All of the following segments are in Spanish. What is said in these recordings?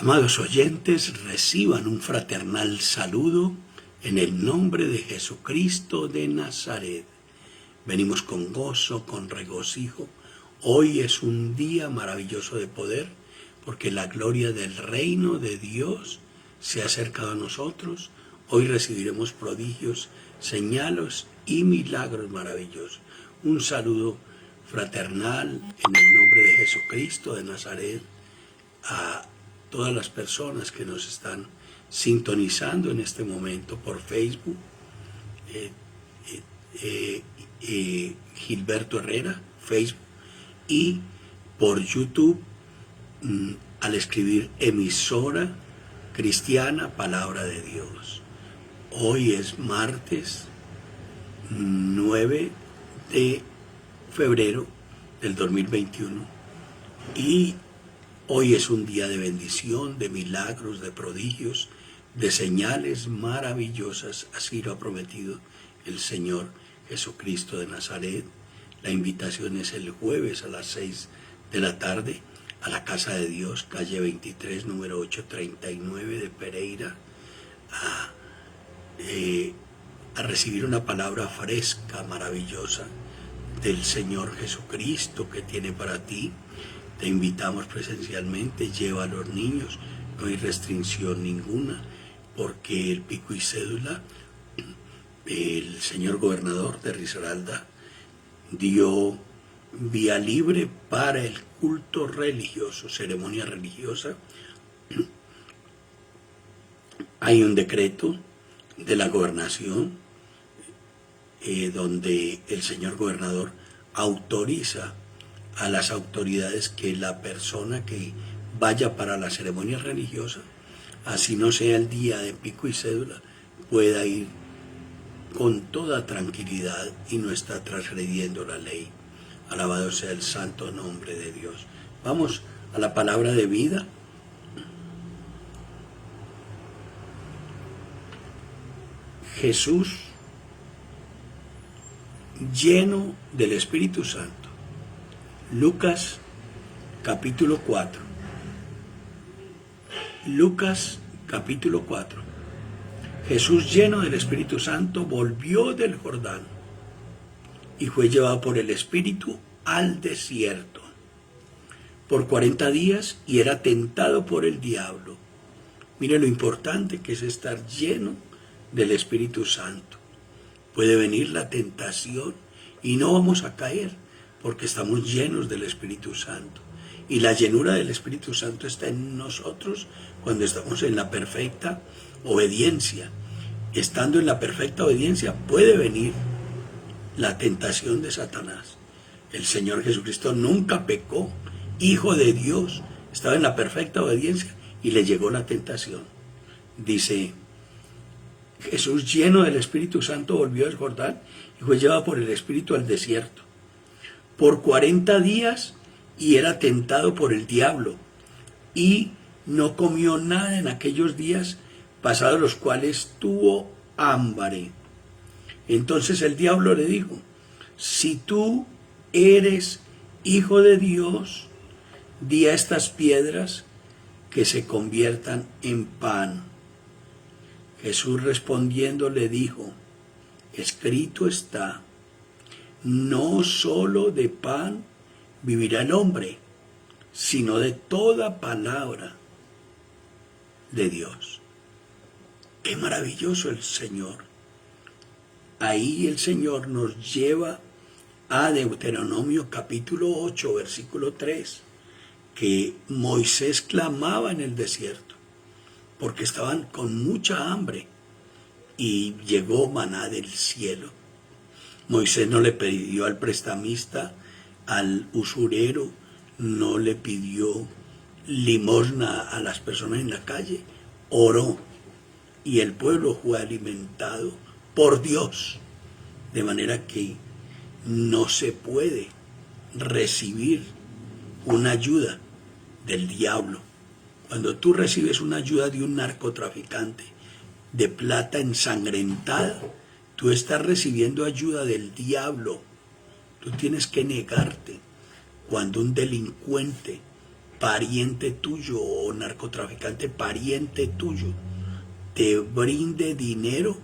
Amados oyentes, reciban un fraternal saludo en el nombre de Jesucristo de Nazaret. Venimos con gozo, con regocijo. Hoy es un día maravilloso de poder, porque la gloria del reino de Dios se ha acercado a nosotros. Hoy recibiremos prodigios, señales y milagros maravillosos. Un saludo fraternal en el nombre de Jesucristo de Nazaret a todas las personas que nos están sintonizando en este momento por Facebook, Gilberto Herrera, Facebook, y por YouTube, al escribir emisora cristiana Palabra de Dios. Hoy es martes 9 de febrero del 2021 y hoy es un día de bendición, de milagros, de prodigios, de señales maravillosas. Así lo ha prometido el Señor Jesucristo de Nazaret. La invitación es el jueves a las 6 de la tarde a la Casa de Dios, calle 23, número 839 de Pereira, a recibir una palabra fresca, maravillosa del Señor Jesucristo que tiene para ti. Te invitamos presencialmente, lleva a los niños, no hay restricción ninguna, porque el pico y cédula, el señor gobernador de Risaralda dio vía libre para el culto religioso, ceremonia religiosa. Hay un decreto de la gobernación donde el señor gobernador autoriza a las autoridades que la persona que vaya para la ceremonia religiosa, así no sea el día de pico y cédula, pueda ir con toda tranquilidad y no está transgrediendo la ley. Alabado sea el santo nombre de Dios. Vamos a la palabra de vida. Jesús, lleno del Espíritu Santo. Lucas capítulo 4. Lucas capítulo 4. Jesús, lleno del Espíritu Santo, volvió del Jordán y fue llevado por el Espíritu al desierto por 40 días y era tentado por el diablo. Mire lo importante que es estar lleno del Espíritu Santo. Puede venir la tentación y no vamos a caer porque estamos llenos del Espíritu Santo. Y la llenura del Espíritu Santo está en nosotros cuando estamos en la perfecta obediencia. Estando en la perfecta obediencia puede venir la tentación de Satanás. El Señor Jesucristo nunca pecó, Hijo de Dios, estaba en la perfecta obediencia y le llegó la tentación. Dice, Jesús, lleno del Espíritu Santo, volvió del Jordán y fue llevado por el Espíritu al desierto por 40 días y era tentado por el diablo y no comió nada en aquellos días, pasados los cuales tuvo hambre. Entonces el diablo le dijo, si tú eres Hijo de Dios, di a estas piedras que se conviertan en pan. Jesús respondiendo le dijo, escrito está, no solo de pan vivirá el hombre, sino de toda palabra de Dios. Qué maravilloso el Señor. Ahí el Señor nos lleva a Deuteronomio capítulo 8, versículo 3, que Moisés clamaba en el desierto, porque estaban con mucha hambre y llegó maná del cielo. Moisés no le pidió al prestamista, al usurero, no le pidió limosna a las personas en la calle, oró y el pueblo fue alimentado por Dios, de manera que no se puede recibir una ayuda del diablo. Cuando tú recibes una ayuda de un narcotraficante de plata ensangrentada, tú estás recibiendo ayuda del diablo. Tú tienes que negarte. Cuando un delincuente pariente tuyo o narcotraficante pariente tuyo te brinde dinero,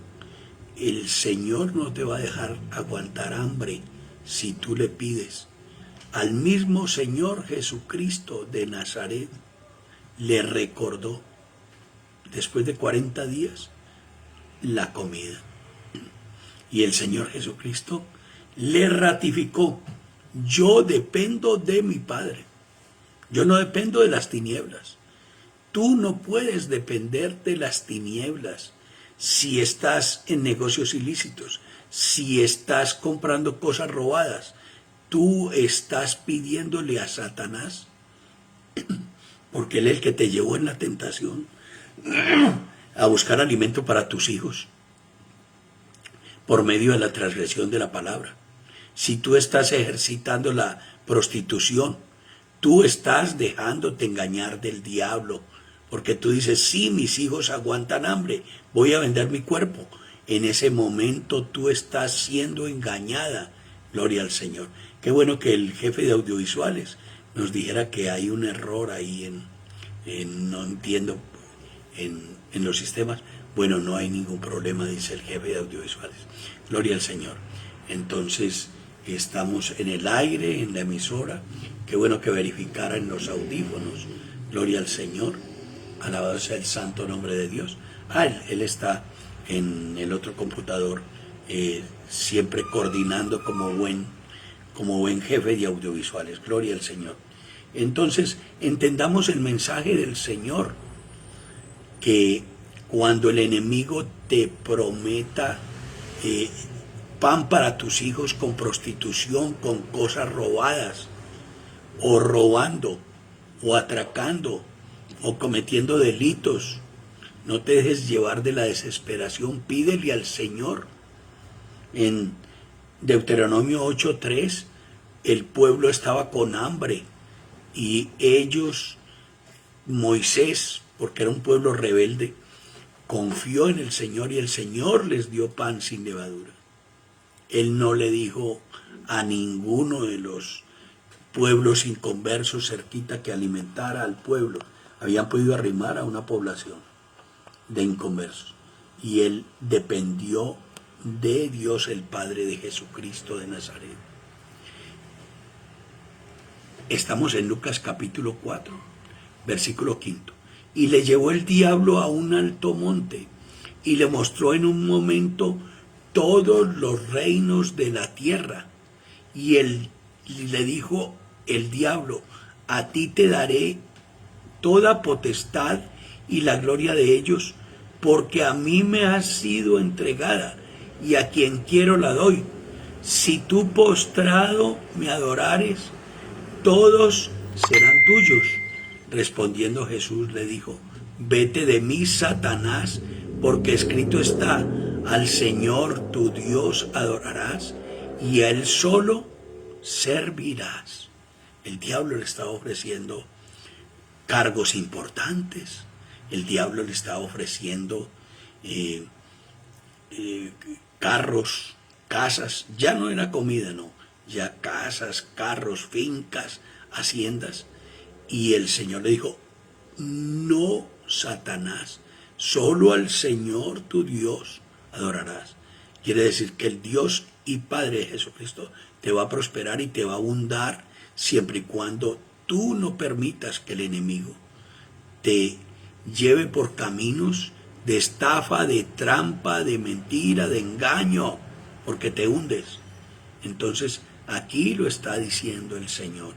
el Señor no te va a dejar aguantar hambre si tú le pides. Al mismo Señor Jesucristo de Nazaret le recordó, después de 40 días, la comida. Y el Señor Jesucristo le ratificó: yo dependo de mi Padre. Yo no dependo de las tinieblas. Tú no puedes depender de las tinieblas si estás en negocios ilícitos, si estás comprando cosas robadas. Tú estás pidiéndole a Satanás, porque él es el que te llevó en la tentación a buscar alimento para tus hijos por medio de la transgresión de la palabra. Si tú estás ejercitando la prostitución, tú estás dejándote engañar del diablo, porque tú dices: sí, mis hijos aguantan hambre, voy a vender mi cuerpo. En ese momento tú estás siendo engañada. Gloria al Señor. Qué bueno que el jefe de audiovisuales nos dijera que hay un error ahí no entiendo, en los sistemas. Bueno, no hay ningún problema, dice el jefe de audiovisuales. Gloria al Señor. Entonces, estamos en el aire, en la emisora. Qué bueno que verificaran los audífonos. Gloria al Señor. Alabado sea el santo nombre de Dios. Él está en el otro computador, siempre coordinando como buen jefe de audiovisuales. Gloria al Señor. Entonces, entendamos el mensaje del Señor, que cuando el enemigo te prometa pan para tus hijos con prostitución, con cosas robadas, o robando, o atracando, o cometiendo delitos, no te dejes llevar de la desesperación. Pídele al Señor. En Deuteronomio 8:3, el pueblo estaba con hambre y ellos, Moisés, porque era un pueblo rebelde, confió en el Señor y el Señor les dio pan sin levadura. Él no le dijo a ninguno de los pueblos inconversos cerquita que alimentara al pueblo. Habían podido arrimar a una población de inconversos. Y él dependió de Dios el Padre, de Jesucristo de Nazaret. Estamos en Lucas capítulo 4, versículo 5. Y le llevó el diablo a un alto monte y le mostró en un momento todos los reinos de la tierra. Y él le dijo el diablo: a ti te daré toda potestad y la gloria de ellos, porque a mí me ha sido entregada, y a quien quiero la doy. Si tú postrado me adorares, todos serán tuyos. Respondiendo Jesús le dijo: vete de mí, Satanás, porque escrito está: al Señor tu Dios adorarás, y a Él solo servirás. El diablo le estaba ofreciendo cargos importantes. El diablo le estaba ofreciendo carros, casas. Ya no era comida, no. Ya casas, carros, fincas, haciendas. Y el Señor le dijo: no, Satanás, solo al Señor tu Dios adorarás. Quiere decir que el Dios y Padre de Jesucristo te va a prosperar y te va a abundar, siempre y cuando tú no permitas que el enemigo te lleve por caminos de estafa, de trampa, de mentira, de engaño, porque te hundes. Entonces, aquí lo está diciendo el Señor: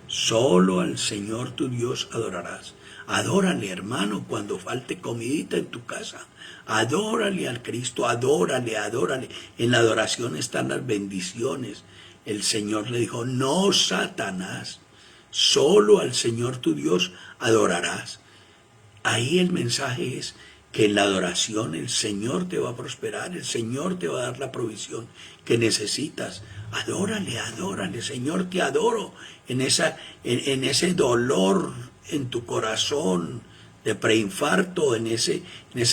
solo al Señor tu Dios adorarás. Adórale, hermano, cuando falte comidita en tu casa. Adórale al Cristo, adórale, adórale. En la adoración están las bendiciones. El Señor le dijo: no, Satanás, solo al Señor tu Dios adorarás. Ahí el mensaje es que en la adoración el Señor te va a prosperar, el Señor te va a dar la provisión que necesitas. Adórale, adórale, Señor, te adoro. En ese dolor en tu corazón de preinfarto, en ese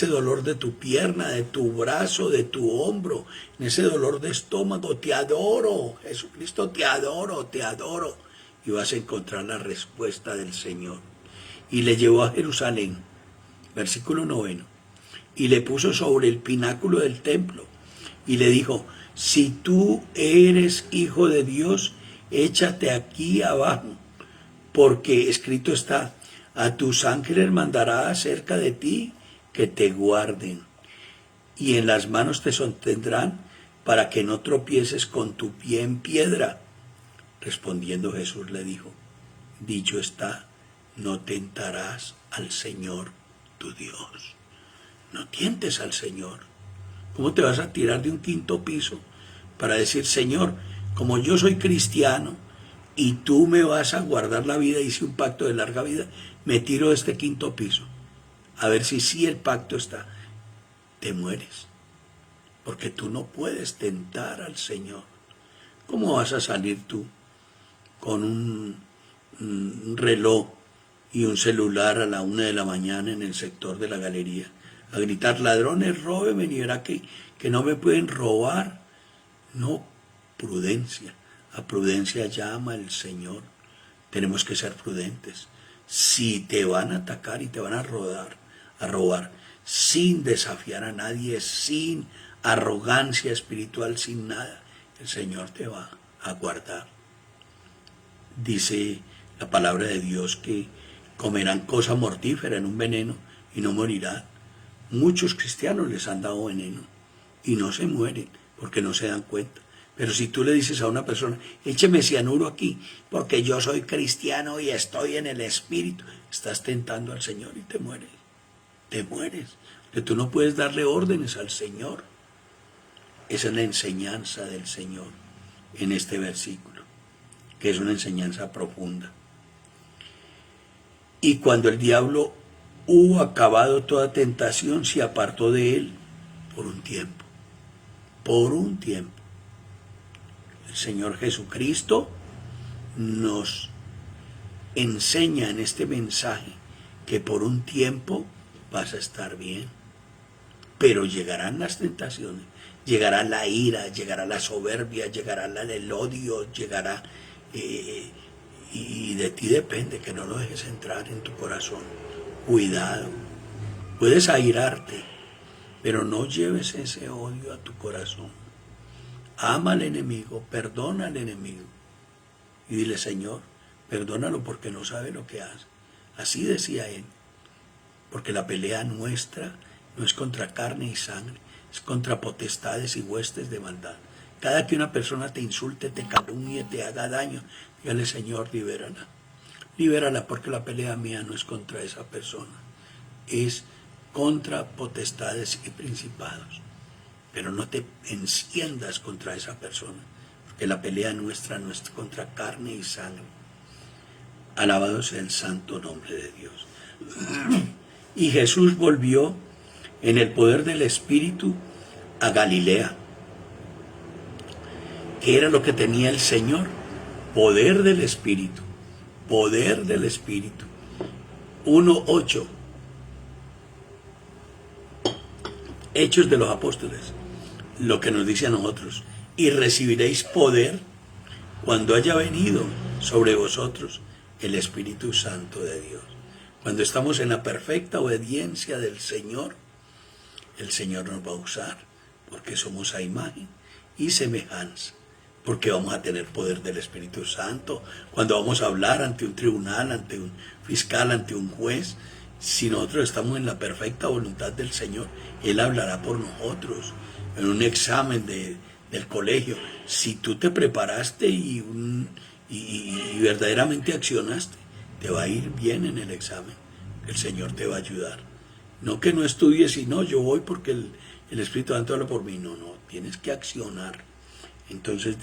dolor de tu pierna, de tu brazo, de tu hombro, en ese dolor de estómago, te adoro, Jesucristo, te adoro, te adoro. y vas a encontrar la respuesta del Señor. Y le llevó a Jerusalén, versículo 9, y le puso sobre el pináculo del templo, y le dijo: si tú eres hijo de Dios, échate aquí abajo, porque escrito está: a tus ángeles mandará acerca de ti que te guarden, y en las manos te sostendrán para que no tropieces con tu pie en piedra. Respondiendo Jesús le dijo: dicho está, no tentarás al Señor tu Dios. No tientes al Señor. ¿Cómo te vas a tirar de un quinto piso para decir: Señor, como yo soy cristiano y tú me vas a guardar la vida, hice un pacto de larga vida, me tiro de este quinto piso, a ver si sí el pacto está? Te mueres, porque tú no puedes tentar al Señor. ¿Cómo vas a salir tú con un reloj y un celular a la 1 de la mañana en el sector de la galería a gritar: ladrones, róbenme, y verá que no me pueden robar? No, prudencia. A prudencia llama el Señor. Tenemos que ser prudentes. Si te van a atacar y te van a robar, sin desafiar a nadie, sin arrogancia espiritual, sin nada, el Señor te va a guardar. Dice la palabra de Dios que comerán cosa mortífera en un veneno y no morirán. Muchos cristianos les han dado veneno y no se mueren porque no se dan cuenta. Pero si tú le dices a una persona: écheme cianuro aquí porque yo soy cristiano y estoy en el Espíritu, estás tentando al Señor y te mueres. Te mueres. Que tú no puedes darle órdenes al Señor. Esa es la enseñanza del Señor en este versículo, que es una enseñanza profunda. Y cuando el diablo hubo acabado toda tentación, se apartó de él por un tiempo. Por un tiempo. El Señor Jesucristo nos enseña en este mensaje que por un tiempo vas a estar bien, pero llegarán las tentaciones, llegará la ira, llegará la soberbia, llegará el odio, llegará, y de ti depende que no lo dejes entrar en tu corazón. Cuidado, puedes airarte, pero no lleves ese odio a tu corazón. Ama al enemigo, perdona al enemigo y dile: Señor, perdónalo porque no sabe lo que hace. Así decía él, porque la pelea nuestra no es contra carne y sangre, es contra potestades y huestes de maldad. Cada que una persona te insulte, te calumnie, te haga daño, dígale: Señor, libérala. Libérala, porque la pelea mía no es contra esa persona, es contra potestades y principados. Pero no te enciendas contra esa persona, porque la pelea nuestra no es contra carne y sangre. Alabado sea el santo nombre de Dios. Y Jesús volvió en el poder del Espíritu a Galilea. ¿Qué era lo que tenía el Señor? Poder del Espíritu. Poder del Espíritu. 1:8. Hechos de los Apóstoles. Lo que nos dice a nosotros: y recibiréis poder cuando haya venido sobre vosotros el Espíritu Santo de Dios. Cuando estamos en la perfecta obediencia del Señor, el Señor nos va a usar, porque somos a imagen y semejanza, porque vamos a tener poder del Espíritu Santo. Cuando vamos a hablar ante un tribunal, ante un fiscal, ante un juez, si nosotros estamos en la perfecta voluntad del Señor, Él hablará por nosotros. En un examen del colegio, si tú te preparaste y verdaderamente accionaste, te va a ir bien en el examen. El Señor te va a ayudar. No que no estudies y no, yo voy porque el Espíritu Santo habla por mí. No, tienes que accionar. Entonces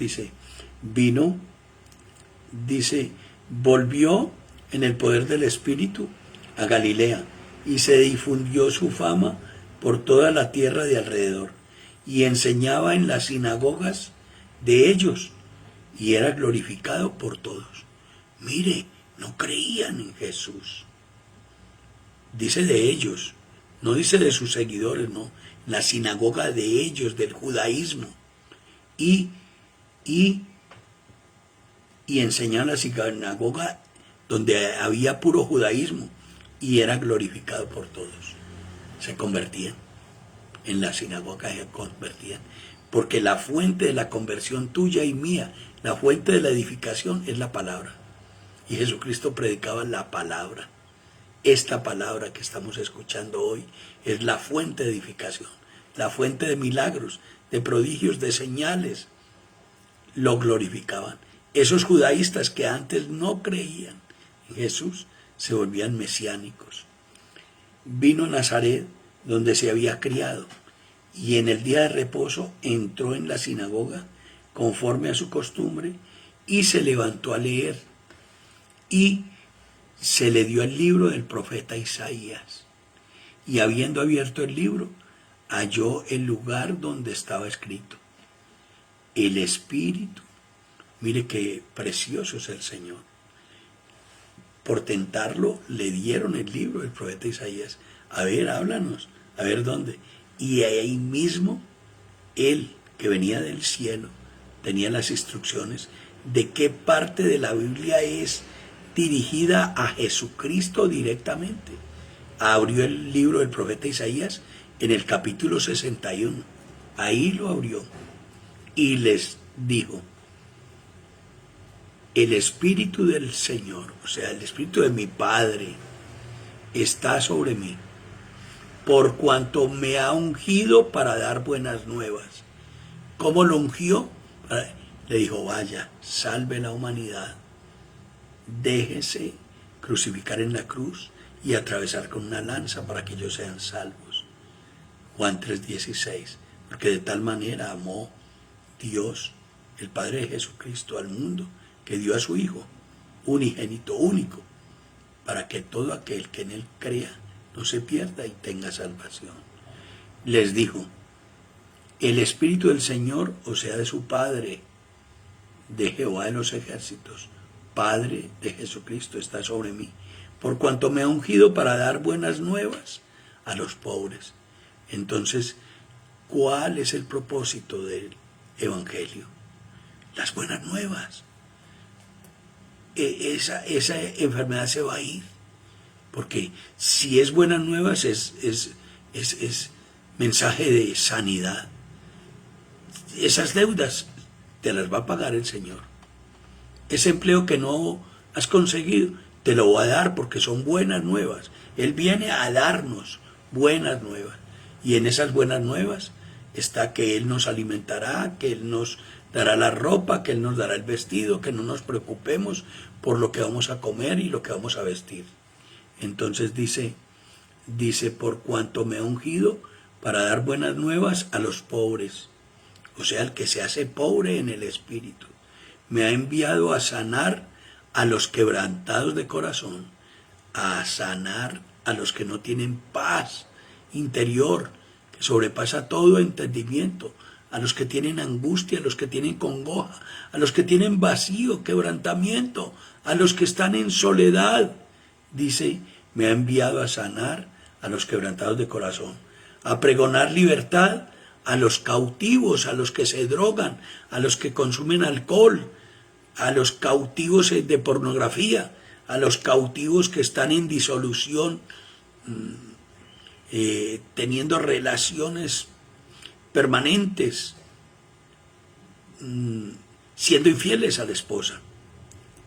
volvió en el poder del Espíritu a Galilea, y se difundió su fama por toda la tierra de alrededor, y enseñaba en las sinagogas de ellos, y era glorificado por todos. Mire, no creían en Jesús. Dice de ellos, no dice de sus seguidores, no. La sinagoga de ellos, del judaísmo. Y y enseñaba en la sinagoga donde había puro judaísmo y era glorificado por todos. Se convertían. En la sinagoga se convertían. Porque la fuente de la conversión tuya y mía, la fuente de la edificación es la palabra. Y Jesucristo predicaba la palabra. Esta palabra que estamos escuchando hoy es la fuente de edificación, la fuente de milagros, de prodigios, de señales. Lo glorificaban. Esos judaístas que antes no creían en Jesús se volvían mesiánicos. Vino a Nazaret, donde se había criado, y en el día de reposo entró en la sinagoga conforme a su costumbre y se levantó a leer. Y se le dio el libro del profeta Isaías. Y habiendo abierto el libro, halló el lugar donde estaba escrito: el Espíritu, mire qué precioso es el Señor. Por tentarlo, le dieron el libro del profeta Isaías. A ver, háblanos, a ver dónde. Y ahí mismo, él, que venía del cielo, tenía las instrucciones de qué parte de la Biblia es dirigida a Jesucristo directamente. Abrió el libro del profeta Isaías en el capítulo 61. Ahí lo abrió y les dijo: el Espíritu del Señor, o sea, el Espíritu de mi Padre, está sobre mí, por cuanto me ha ungido para dar buenas nuevas. ¿Cómo lo ungió? Le dijo: vaya, salve la humanidad, déjese crucificar en la cruz y atravesar con una lanza para que ellos sean salvos. Juan 3:16, porque de tal manera amó Dios, el Padre de Jesucristo, al mundo, que dio a su Hijo unigénito, único, para que todo aquel que en él crea no se pierda y tenga salvación. Les dijo: el Espíritu del Señor, o sea, de su Padre, de Jehová de los ejércitos, Padre de Jesucristo, está sobre mí, por cuanto me ha ungido para dar buenas nuevas a los pobres. Entonces, ¿cuál es el propósito del Evangelio? Las buenas nuevas. Esa enfermedad se va a ir, porque si es buenas nuevas es mensaje de sanidad. Esas deudas te las va a pagar el Señor. Ese empleo que no has conseguido, te lo va a dar porque son buenas nuevas. Él viene a darnos buenas nuevas. Y en esas buenas nuevas está que Él nos alimentará, que Él nos dará la ropa, que Él nos dará el vestido, que no nos preocupemos por lo que vamos a comer y lo que vamos a vestir. Entonces dice, por cuanto me ha ungido para dar buenas nuevas a los pobres, o sea, el que se hace pobre en el espíritu. Me ha enviado a sanar a los quebrantados de corazón, a sanar a los que no tienen paz interior, que sobrepasa todo entendimiento, a los que tienen angustia, a los que tienen congoja, a los que tienen vacío, quebrantamiento, a los que están en soledad. Dice, me ha enviado a sanar a los quebrantados de corazón, a pregonar libertad a los cautivos, a los que se drogan, a los que consumen alcohol, a los cautivos de pornografía, a los cautivos que están en disolución, teniendo relaciones permanentes, siendo infieles a la esposa.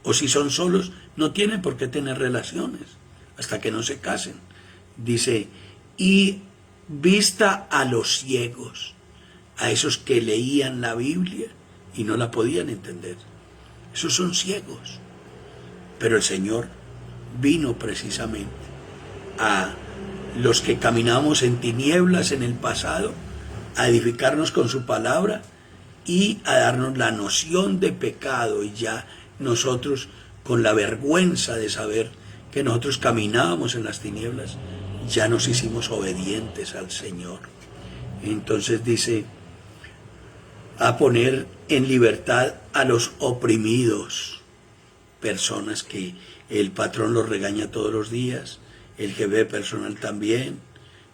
O si son solos, no tienen por qué tener relaciones hasta que no se casen. Dice, y vista a los ciegos, a esos que leían la Biblia y no la podían entender. Esos son ciegos. Pero el Señor vino precisamente a los que caminábamos en tinieblas en el pasado, a edificarnos con su palabra y a darnos la noción de pecado, y ya nosotros, con la vergüenza de saber que nosotros caminábamos en las tinieblas, ya nos hicimos obedientes al Señor. Entonces dice, a poner en libertad a los oprimidos, personas que el patrón los regaña todos los días, el jefe personal también,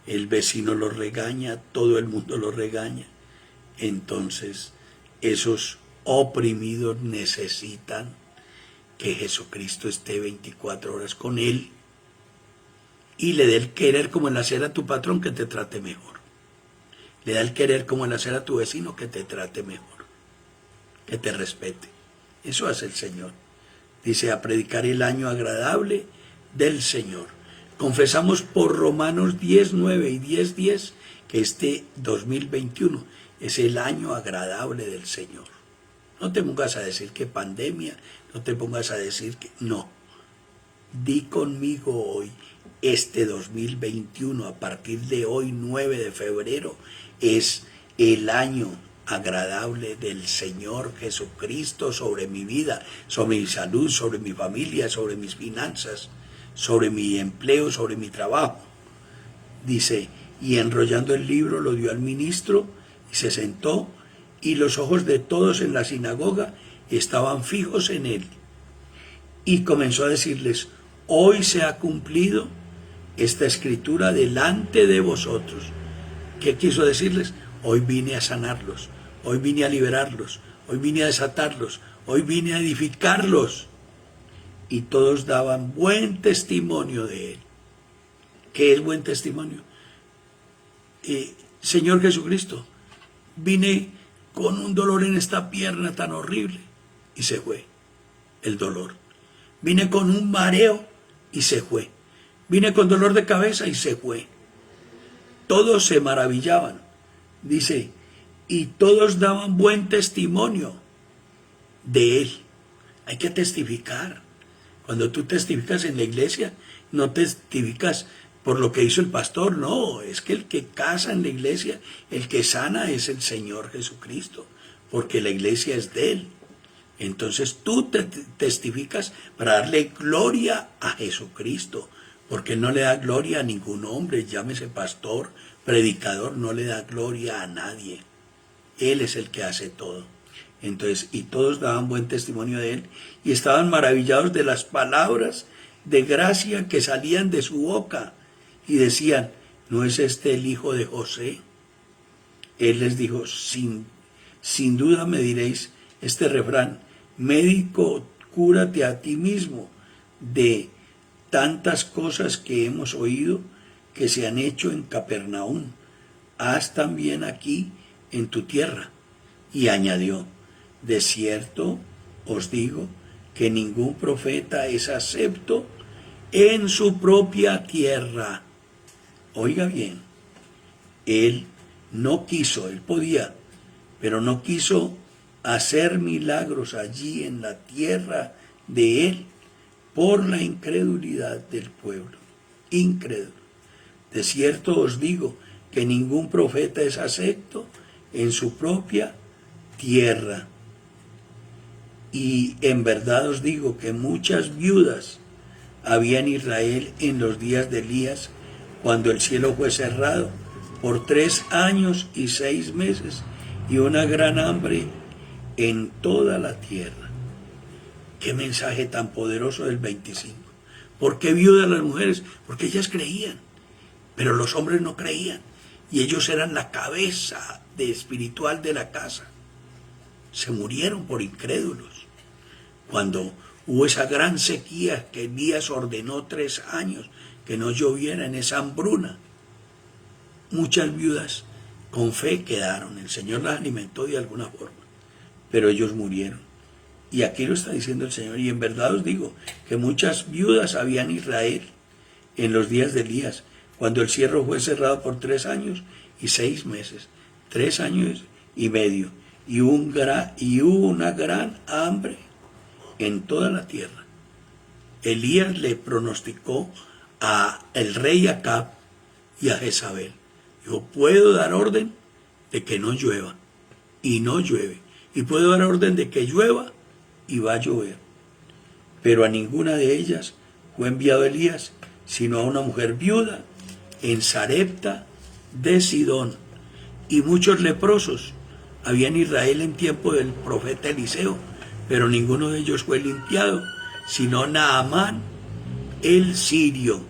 el vecino los regaña, todo el mundo los regaña. Entonces, esos oprimidos necesitan que Jesucristo esté 24 horas con él y le dé el querer como el hacer a tu patrón que te trate mejor. Le da el querer como el hacer a tu vecino que te trate mejor, que te respete. Eso hace el Señor. Dice, a predicar el año agradable del Señor. Confesamos por Romanos 10:9 y 10:10 que este 2021 es el año agradable del Señor. No te pongas a decir que pandemia, no te pongas a decir que no. Di conmigo hoy, este 2021, a partir de hoy, 9 de febrero, es el año agradable del Señor Jesucristo sobre mi vida, sobre mi salud, sobre mi familia, sobre mis finanzas, sobre mi empleo, sobre mi trabajo. Dice, y enrollando el libro lo dio al ministro y se sentó, y los ojos de todos en la sinagoga estaban fijos en él. Y comenzó a decirles, hoy se ha cumplido esta escritura delante de vosotros. ¿Qué quiso decirles? Hoy vine a sanarlos, hoy vine a liberarlos, hoy vine a desatarlos, hoy vine a edificarlos. Y todos daban buen testimonio de él. ¿Qué es buen testimonio? Señor Jesucristo, vine con un dolor en esta pierna tan horrible y se fue el dolor. Vine con un mareo y se fue. Vine con dolor de cabeza y se fue. Todos se maravillaban. Dice, y todos daban buen testimonio de él. Hay que testificar. Cuando tú testificas en la iglesia, no testificas por lo que hizo el pastor, no, es que el que casa en la iglesia, el que sana es el Señor Jesucristo, porque la iglesia es de él. Entonces tú te testificas para darle gloria a Jesucristo, porque no le da gloria a ningún hombre, llámese pastor, predicador, no le da gloria a nadie. Él es el que hace todo. Entonces, y todos daban buen testimonio de él, y estaban maravillados de las palabras de gracia que salían de su boca, y decían, ¿no es este el hijo de José? Él les dijo, sin duda me diréis este refrán, médico, cúrate a ti mismo de tantas cosas que hemos oído que se han hecho en Capernaum, haz también aquí en tu tierra. Y añadió, de cierto os digo que ningún profeta es acepto en su propia tierra. Oiga bien, él no quiso, él podía, pero no quiso hacer milagros allí en la tierra de él por la incredulidad del pueblo. Incrédulo. De cierto os digo que ningún profeta es acepto en su propia tierra. Y en verdad os digo que muchas viudas había en Israel en los días de Elías, cuando el cielo fue cerrado por 3 años y 6 meses, y una gran hambre en toda la tierra. Qué mensaje tan poderoso del 25. ¿Por qué viudas las mujeres? Porque ellas creían, pero los hombres no creían, y ellos eran la cabeza espiritual de la casa. Se murieron por incrédulos. Cuando hubo esa gran sequía que Elías ordenó 3 años que no lloviera, en esa hambruna, muchas viudas con fe quedaron. El Señor las alimentó de alguna forma, pero ellos murieron. Y aquí lo está diciendo el Señor. Y en verdad os digo que muchas viudas había en Israel en los días de Elías, cuando el cielo fue cerrado por 3 años y 6 meses, 3 años y medio, y hubo una gran hambre en toda la tierra. Elías le pronosticó a el rey Acab y a Jezabel. Dijo, puedo dar orden de que no llueva, y no llueve. Y puedo dar orden de que llueva, y va a llover. Pero a ninguna de ellas fue enviado Elías, sino a una mujer viuda en Sarepta de Sidón. Y muchos leprosos había en Israel en tiempo del profeta Eliseo, pero ninguno de ellos fue limpiado, sino Naamán el sirio.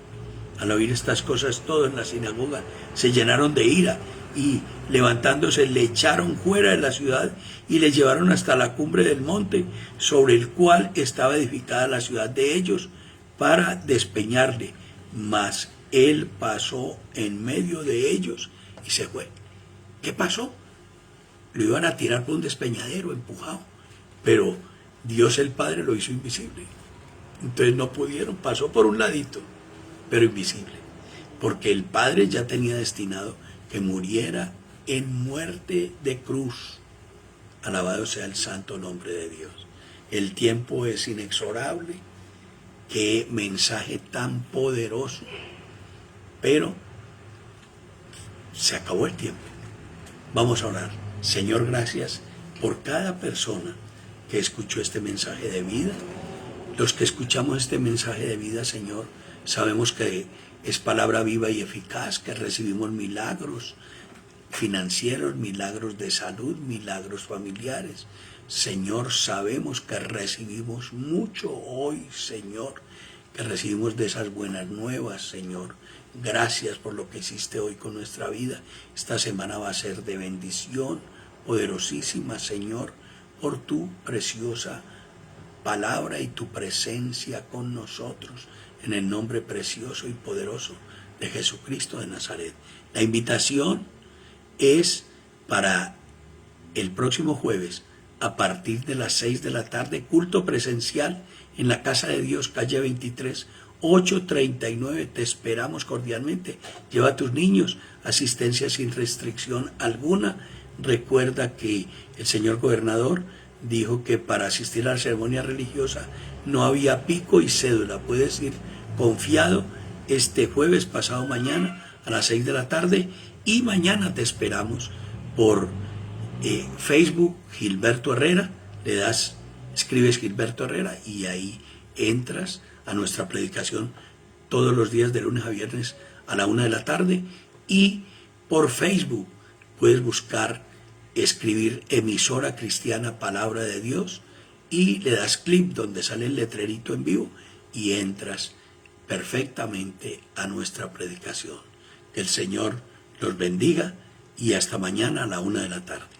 Al oír estas cosas, todos en la sinagoga se llenaron de ira y levantándose le echaron fuera de la ciudad y le llevaron hasta la cumbre del monte sobre el cual estaba edificada la ciudad de ellos para despeñarle. Mas él pasó en medio de ellos y se fue. ¿Qué pasó? Lo iban a tirar por un despeñadero, empujado, pero Dios el Padre lo hizo invisible. Entonces no pudieron, pasó por un ladito, pero invisible, porque el Padre ya tenía destinado que muriera en muerte de cruz. Alabado sea el santo nombre de Dios. El tiempo es inexorable. Qué mensaje tan poderoso. Pero se acabó el tiempo. Vamos a orar. Señor, gracias por cada persona que escuchó este mensaje de vida. Los que escuchamos este mensaje de vida, Señor, sabemos que es palabra viva y eficaz, que recibimos milagros financieros, milagros de salud, milagros familiares. Señor, sabemos que recibimos mucho hoy, Señor, que recibimos de esas buenas nuevas, Señor. Gracias por lo que hiciste hoy con nuestra vida. Esta semana va a ser de bendición poderosísima, Señor, por tu preciosa palabra y tu presencia con nosotros, en el nombre precioso y poderoso de Jesucristo de Nazaret. La invitación es para el próximo jueves, a partir de las 6 de la tarde, culto presencial en la Casa de Dios, calle 23, 839. Te esperamos cordialmente. Lleva a tus niños, asistencia sin restricción alguna. Recuerda que el señor gobernador dijo que para asistir a la ceremonia religiosa no había pico y cédula. Puedes ir confiado este jueves, pasado mañana, a las 6 de la tarde, y mañana te esperamos por Facebook, Gilberto Herrera. Le das, escribes Gilberto Herrera y ahí entras a nuestra predicación todos los días de lunes a viernes a la 1 de la tarde. Y por Facebook puedes buscar, escribir emisora cristiana Palabra de Dios y le das clic donde sale el letrerito en vivo y entras perfectamente a nuestra predicación. Que el Señor los bendiga y hasta mañana a la 1 de la tarde.